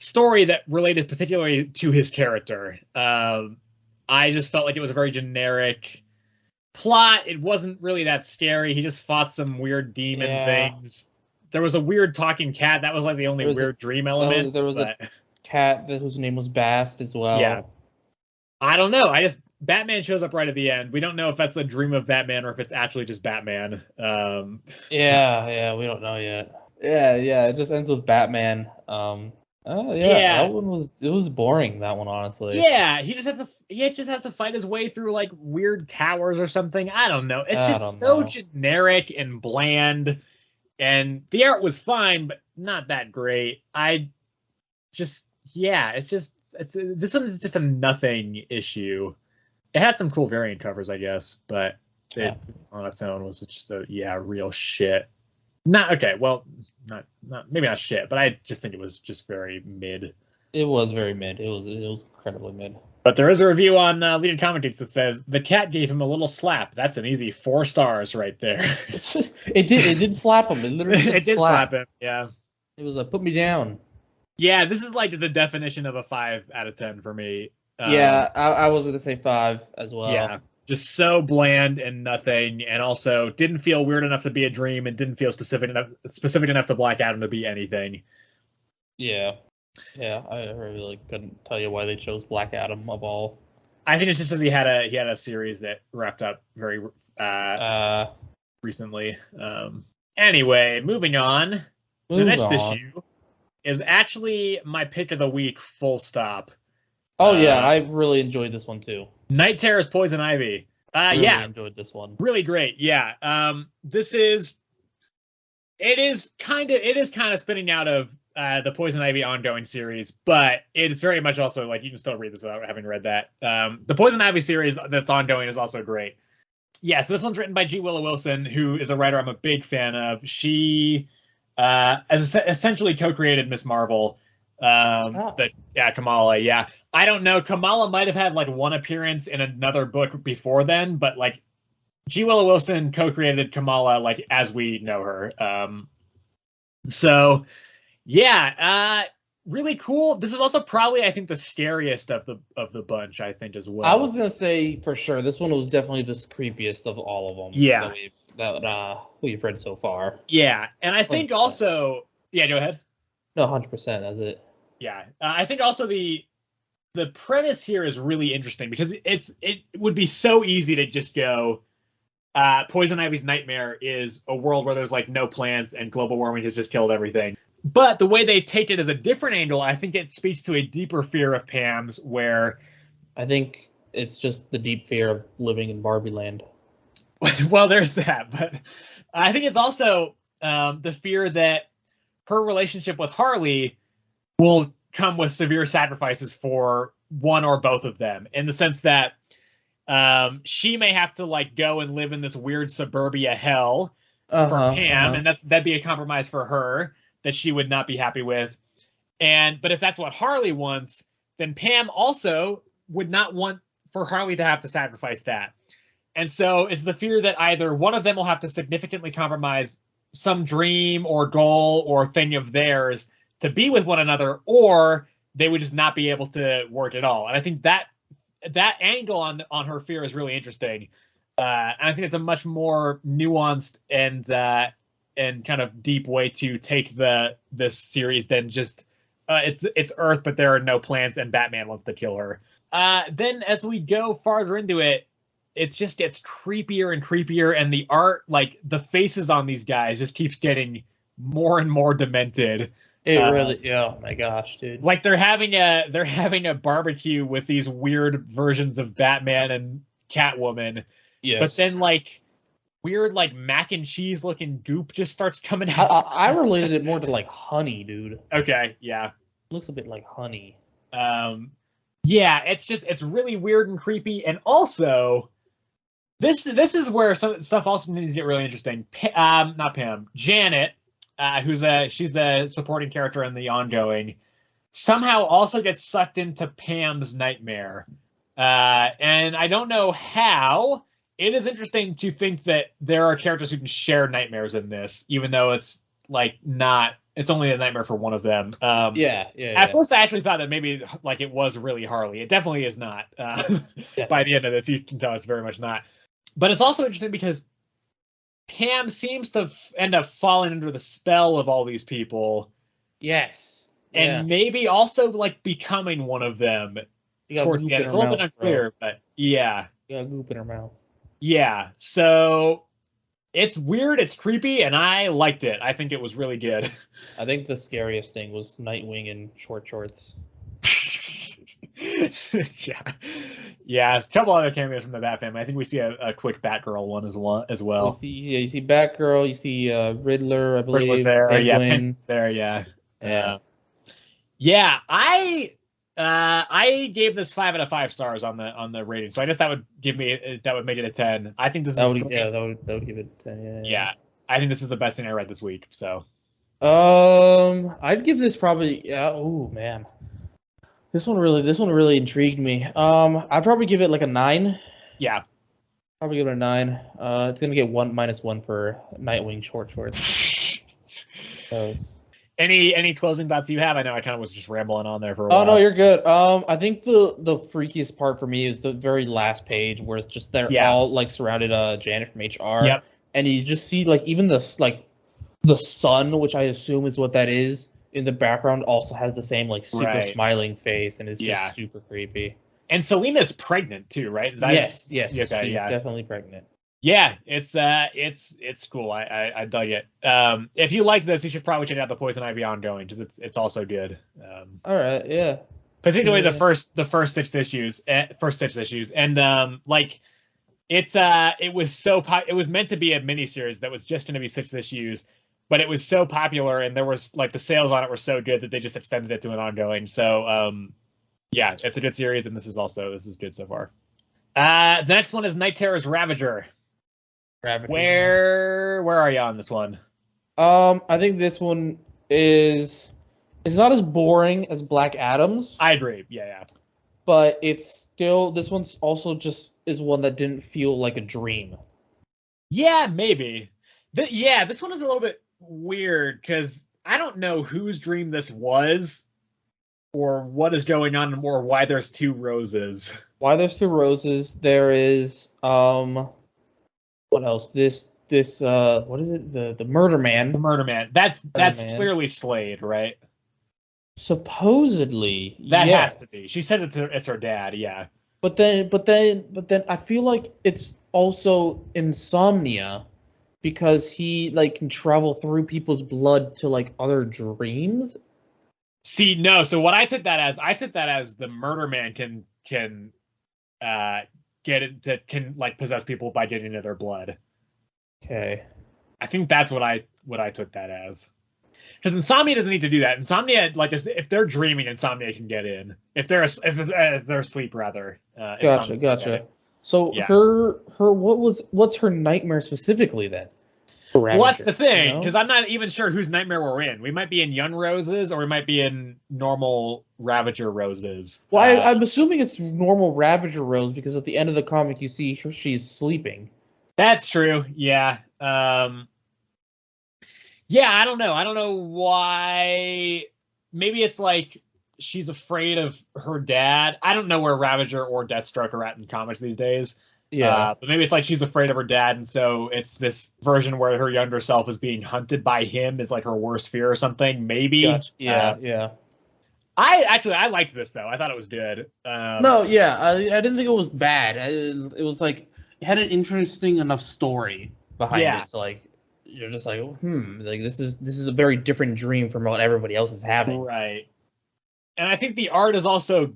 story that related particularly to his character. I just felt like it was a very generic plot. It wasn't really that scary. He just fought some weird demon things. There was a weird talking cat. That was like the only weird dream element. There was a cat whose name was Bast as well. Yeah. I don't know. Batman shows up right at the end. We don't know if that's a dream of Batman or if it's actually just Batman. Yeah, we don't know yet. Yeah, it just ends with Batman. That one was boring, that one, honestly. Yeah, he just has to fight his way through like weird towers or something. I don't know. It's just so generic and bland, and the art was fine, but not that great. This one is just a nothing issue. It had some cool variant covers, I guess, but on its own was just real shit. Maybe not shit, but I just think it was just very mid. It was very mid. It was incredibly mid. But there is a review on Leading Comic Geeks that says the cat gave him a little slap. That's an easy 4 stars right there. It did slap him. It literally did slap him. Yeah. It was like, put me down. Yeah, this is like the definition of a 5 out of 10 for me. I was gonna say 5 as well. Yeah, just so bland and nothing, and also didn't feel weird enough to be a dream, and didn't feel specific enough to Black Adam to be anything. Yeah, I really couldn't tell you why they chose Black Adam of all. I think it's just because he had a series that wrapped up very recently. Anyway, moving on. The next issue is actually my pick of the week, full stop. Oh, yeah, I really enjoyed this one, too. Night Terror's Poison Ivy. Really enjoyed this one. Really great, yeah. It is kind of spinning out of the Poison Ivy ongoing series, but it's very much also, like, you can still read this without having read that. The Poison Ivy series that's ongoing is also great. Yeah, so this one's written by G. Willow Wilson, who is a writer I'm a big fan of. She has essentially co-created Miss Marvel. Kamala, yeah. I don't know. Kamala might have had like one appearance in another book before then, but like G. Willow Wilson co-created Kamala like as we know her. Really cool. This is also probably, I think, the scariest of the bunch, I think, as well. I was gonna say for sure this one was definitely the creepiest of all of them. Yeah. That we've read so far. Yeah, and I think also, yeah, go ahead. No, 100%. That's it. Yeah, I think also the premise here is really interesting because it would be so easy to just go, Poison Ivy's nightmare is a world where there's like no plants and global warming has just killed everything. But the way they take it as a different angle, I think it speaks to a deeper fear of Pam's, where I think it's just the deep fear of living in Barbie land. Well, there's that, but I think it's also the fear that her relationship with Harley will come with severe sacrifices for one or both of them, in the sense that she may have to like go and live in this weird suburbia hell for Pam, and that'd be a compromise for her that she would not be happy with. But if that's what Harley wants, then Pam also would not want for Harley to have to sacrifice that. And so it's the fear that either one of them will have to significantly compromise some dream or goal or thing of theirs to be with one another, or they would just not be able to work at all. And I think that angle on her fear is really interesting. And I think it's a much more nuanced and kind of deep way to take this series than just it's Earth, but there are no plans and Batman wants to kill her. Then as we go farther into it, it just gets creepier and creepier, and the art, like the faces on these guys, just keeps getting more and more demented. It really, oh my gosh, dude! Like they're having a barbecue with these weird versions of Batman and Catwoman. Yes. But then like weird like mac and cheese looking goop just starts coming out. I related it more to like honey, dude. Okay, yeah. It looks a bit like honey. Yeah, it's really weird and creepy, and also this is where some stuff also needs to get really interesting. Not Pam, Janet, she's a supporting character in the ongoing, somehow also gets sucked into Pam's nightmare, and I don't know how. It is interesting to think that there are characters who can share nightmares in this, even though it's like not. It's only a nightmare for one of them. At first, I actually thought that maybe like it was really Harley. It definitely is not. By the end of this, you can tell it's very much not. But it's also interesting because Pam seems to end up falling under the spell of all these people. Yes. And maybe also like becoming one of them towards the end. It's a little bit unclear, but yeah. You got goop in her mouth. Yeah. So it's weird, it's creepy, and I liked it. I think it was really good. I think the scariest thing was Nightwing in short shorts. Yeah. A couple other cameos from the Bat family. I think we see a quick Batgirl one as well. You see Batgirl. You see Riddler. I believe Riddler's there. Penguin's there. Yeah. I gave this 5 out of 5 stars on the rating, so I guess that would make it a 10. I think this that would give it a 10. Yeah, I think this is the best thing I read this week. So, I'd give this probably. Oh man, this one really intrigued me. I'd probably give it like a 9. Yeah, probably give it a 9. It's gonna get -1 for Nightwing short shorts. Any closing thoughts you have? I know I kind of was just rambling on there for a while. Oh no, you're good. I think the freakiest part for me is the very last page where it's just they're all like surrounded Janet from HR. Yep. And you just see like even the sun, which I assume is what that is, in the background also has the same like super smiling face, and it's just super creepy. And Selena's pregnant too, right? Yes. Okay, she's definitely pregnant. Yeah, it's cool. I dug it. If you like this, you should probably check out the Poison Ivy ongoing because it's also good. All right, yeah. Particularly the first 6 issues, and like it was meant to be a miniseries that was just going to be 6 issues, but it was so popular and there was like the sales on it were so good that they just extended it to an ongoing. So yeah, it's a good series, and this is good so far. The next one is Night Terror's Ravager. Where are you on this one? I think this one is not as boring as Black Adam's. I agree. Yeah. But it's still, this one's also just is one that didn't feel like a dream. Yeah, maybe. This one is a little bit weird because I don't know whose dream this was or what is going on or why there's 2 roses. Why there's 2 roses? There is what else? This what is it? The Murder Man. The Murder Man. That's clearly Slade, right? Supposedly, that has to be. She says it's her dad. Yeah. But then I feel like it's also Insomnia because he like can travel through people's blood to like other dreams. See, no. So what I took that as the Murder Man can like possess people by getting into their blood. Okay. I think that's what I took that as. Because Insomnia doesn't need to do that. Insomnia, like, if they're dreaming, Insomnia can get in. If they're asleep, rather. Gotcha. So her what's her nightmare specifically then? Well, that's the thing, because I'm not even sure whose nightmare we're in. We might be in Young Roses, or we might be in normal Ravager Roses. Well, I'm assuming it's normal Ravager Rose, because at the end of the comic, you see she's sleeping. That's true. Yeah. Yeah, I don't know. I don't know why. Maybe it's like she's afraid of her dad. I don't know where Ravager or Deathstroke are at in comics these days. Yeah. But maybe it's like she's afraid of her dad, and so it's this version where her younger self is being hunted by him is like her worst fear or something. Maybe. Gotcha. Yeah. I liked this though. I thought it was good. No, yeah, I didn't think it was bad. It was like it had an interesting enough story behind it. So like you're just like, like this is a very different dream from what everybody else is having. Right. And I think the art is also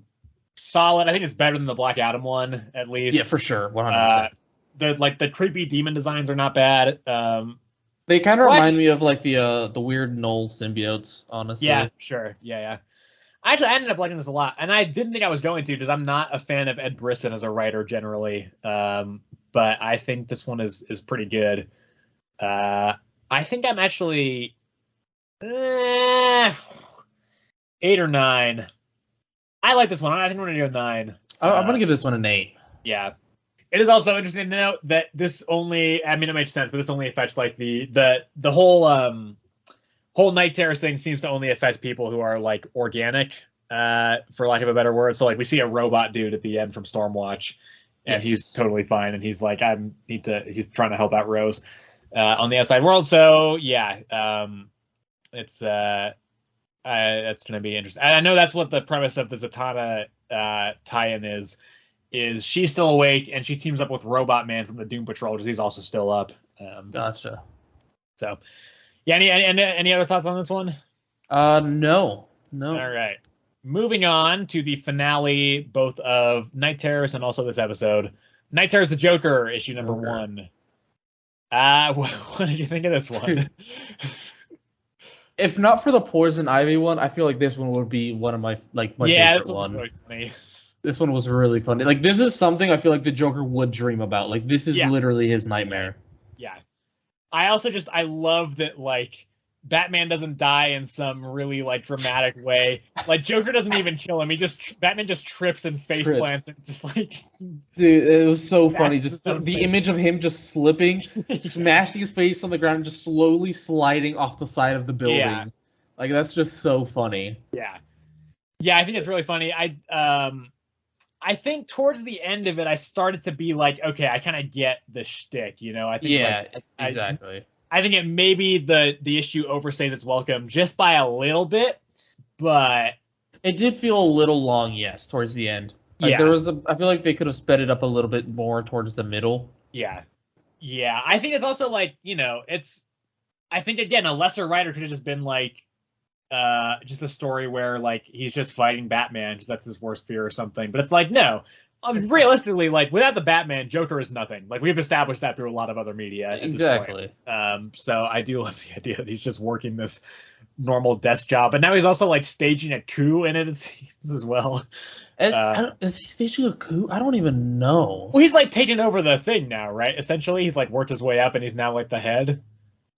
solid. I think it's better than the Black Adam one, at least. Yeah, for sure, 100%. The creepy demon designs are not bad. They kind of remind me of like the weird Null symbiotes, honestly. Yeah, sure. Yeah. Actually, I ended up liking this a lot, and I didn't think I was going to because I'm not a fan of Ed Brisson as a writer generally. But I think this one is pretty good. I think I'm actually 8 or 9. I like this one. I think we're gonna go 9. I'm gonna give this one an 8. Yeah. It is also interesting to note that this only, I mean, it makes sense, but this only affects like the whole Night Terrors thing seems to only affect people who are like organic, for lack of a better word. So like we see a robot dude at the end from Stormwatch, and he's totally fine, and he's like, he's trying to help out Rose on the outside world. So yeah, it's going to be interesting. I know that's what the premise of the Zatanna tie-in is she's still awake and she teams up with Robot Man from the Doom Patrol because he's also still up. Gotcha. So, yeah. Any other thoughts on this one? No. All right. Moving on to the finale, both of Night Terrors and also this episode. Night Terrors the Joker, issue number 1. What did you think of this one? If not for the Poison Ivy one, I feel like this one would be one of my favorite one. This one was really funny. This one was really funny. Like, this is something I feel like the Joker would dream about. Like, this is literally his nightmare. Yeah. I love that, like, Batman doesn't die in some really, like, dramatic way. Like, Joker doesn't even kill him. Batman just trips and face plants. And it's just like... Dude, it was so funny. Just the image of him just slipping, smashing his face on the ground, and just slowly sliding off the side of the building. Yeah. Like, that's just so funny. Yeah. Yeah, I think it's really funny. I think towards the end of it, I started to be like, okay, I kind of get the shtick, you know? I think exactly. I think it maybe the issue overstays its welcome just by a little bit, but it did feel a little long, yes, towards the end. Like, I feel like they could have sped it up a little bit more towards the middle. Yeah. Yeah. I think it's also like, you know, I think again, a lesser writer could have just been like, just a story where like he's just fighting Batman because that's his worst fear or something. But it's like, no. Realistically, like, without the Batman, Joker is nothing. Like, we've established that through a lot of other media. Exactly. So I do love the idea that he's just working this normal desk job. And now he's also, like, staging a coup in it seems, as well. Is he staging a coup? I don't even know. Well, he's, like, taking over the thing now, right? Essentially, he's, like, worked his way up and he's now, like, the head.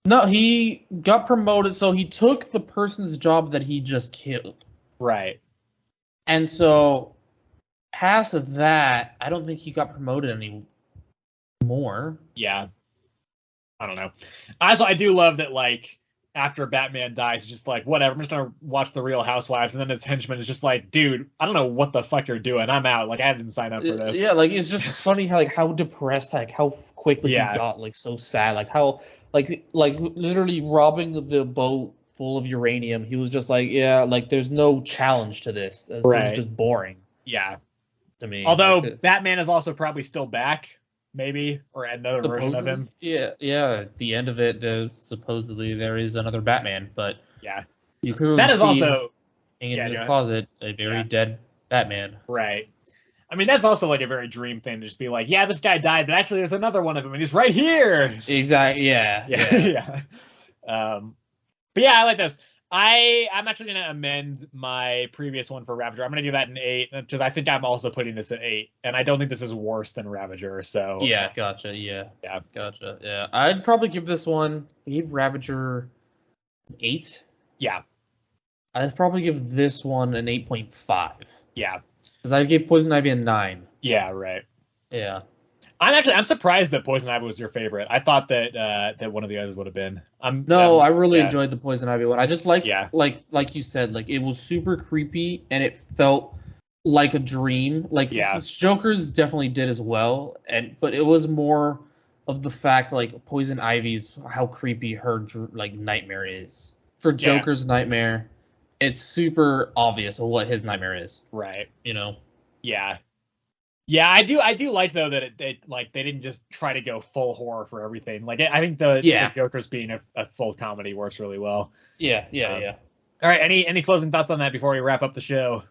No, he got promoted, so he took the person's job that he just killed. Right. And so... past that, I don't think he got promoted anymore. Yeah. I don't know. Also, I do love that, like, after Batman dies, it's just like, whatever, I'm just going to watch The Real Housewives, and then his henchman is just like, dude, I don't know what the fuck you're doing. I'm out. Like, I didn't sign up for this. Yeah, like, it's just funny how depressed, like, how quickly he got, like, so sad. Like, how, like literally robbing the boat full of uranium, he was just like, yeah, like, there's no challenge to this. It's just boring. Yeah. To me. Although Batman is also probably still back, maybe, or another version of him. Yeah. At the end of it, supposedly there is another Batman, but you could that is also in his closet a very dead Batman. Right. I mean, that's also like a very dream thing to just be like, yeah, this guy died, but actually there's another one of him, and he's right here. Exactly. Yeah. But yeah, I like this. I'm actually gonna amend my previous one for Ravager. I'm gonna do that in 8 because I think I'm also putting this at 8, and I don't think this is worse than Ravager. So Yeah, gotcha. Yeah, yeah, gotcha. Yeah, I'd probably give this one. I gave Ravager 8. yeah, I'd probably give this one an 8.5 yeah, because I gave Poison Ivy a 9. yeah. Right. Yeah. I'm surprised that Poison Ivy was your favorite. I thought that that one of the others would have been. No, I really yeah. enjoyed the Poison Ivy one. I just liked, Yeah. like you said, like it was super creepy and it felt like a dream. Like Yeah. Joker's definitely did as well, but it was more of the fact like Poison Ivy's how creepy her like nightmare is. For Joker's nightmare, it's super obvious of what his nightmare is. Right. You know. Yeah. Yeah, I do like though that they didn't just try to go full horror for everything. Like I think the Joker's being a full comedy works really well. Yeah. All right, any closing thoughts on that before we wrap up the show?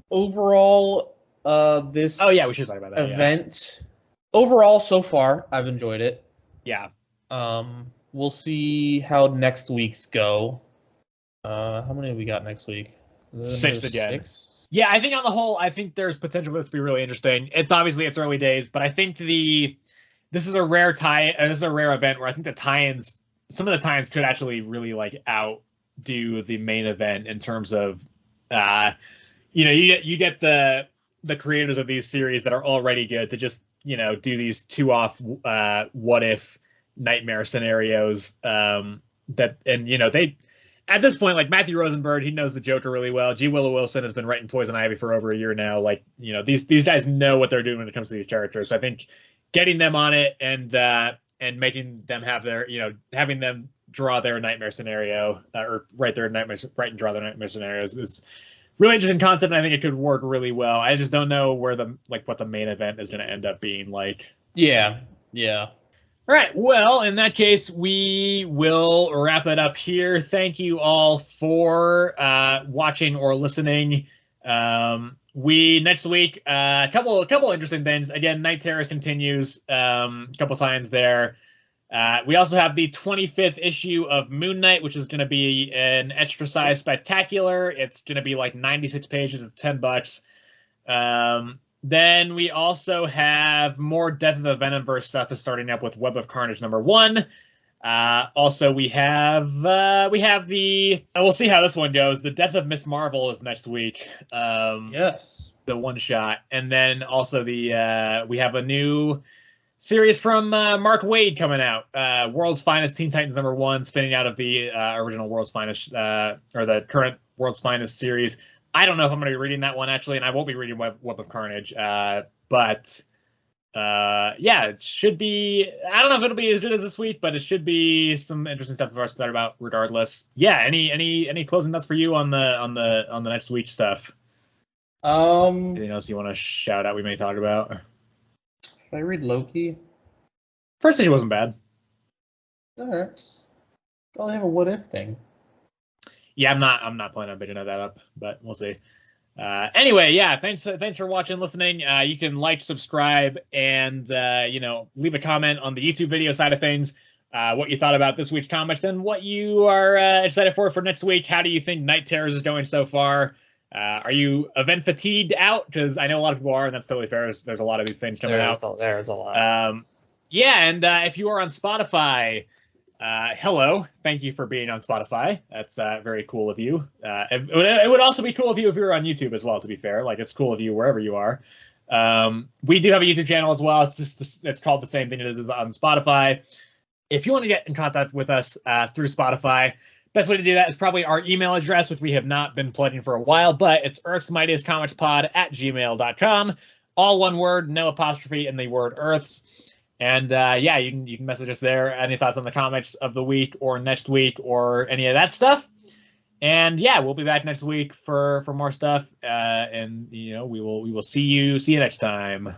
Overall, this we should talk about that event. Overall, so far, I've enjoyed it. Yeah. We'll see how next week's go. How many have we got next week? 6 again. 6? Yeah, I think on the whole, I think there's potential for this to be really interesting. It's early days, but I think this is a rare event where I think the tie-ins, some of the tie-ins could actually really like outdo the main event in terms of, you get the creators of these series that are already good to just do these 2-off what if nightmare scenarios they. At this point, like Matthew Rosenberg, he knows the Joker really well. G. Willow Wilson has been writing Poison Ivy for over a year now. Like, these guys know what they're doing when it comes to these characters. So I think getting them on it and making them have their, having them draw their nightmare scenario or write and draw their nightmare scenarios is really interesting concept. And I think it could work really well. I just don't know where what the main event is going to end up being like. Yeah. All right. Well, in that case, we will wrap it up here. Thank you all for watching or listening. Next week, a couple interesting things. Again, Night Terrors continues. A couple times there. We also have the 25th issue of Moon Knight, which is going to be an extra size spectacular. It's going to be like 96 pages at $10. Then we also have more Death of the Venomverse stuff is starting up with Web of Carnage #1. Also, we have we'll see how this one goes. The Death of Miss Marvel is next week. Yes. The one shot. And then also we have a new series from Mark Waid coming out. World's Finest Teen Titans #1, spinning out of the original World's Finest or the current World's Finest series. I don't know if I'm going to be reading that one, actually, and I won't be reading Web of Carnage. But it should be. I don't know if it'll be as good as this week, but it should be some interesting stuff for us to talk about, regardless. Yeah. Any closing thoughts for you on the next week stuff? Anything else you want to shout out? We may talk about. Should I read Loki? First issue wasn't bad. All right. Well, I have a what if thing. Yeah, I'm not planning on picking that up, but we'll see. Anyway, yeah, thanks for watching, listening. You can like, subscribe, and leave a comment on the YouTube video side of things. What you thought about this week's comics and what you are excited for next week. How do you think Night Terrors is going so far? Are you event fatigued out? Because I know a lot of people are, and that's totally fair. There's a lot of these things coming out. There's a lot. And if you are on Spotify, hello, thank you for being on Spotify. That's very cool of you. It would also be cool of you if you were on YouTube as well, to be fair. Like, it's cool of you wherever you are. We do have a YouTube channel as well. It's called the same thing it is on Spotify. If you want to get in contact with us through Spotify, best way to do that is probably our email address, which we have not been plugging for a while, but it's earthsmightiestcomicspod@gmail.com. All one word, no apostrophe in the word Earths. And you can message us there. Any thoughts on the comics of the week or next week or any of that stuff? And we'll be back next week for more stuff. We will see you next time.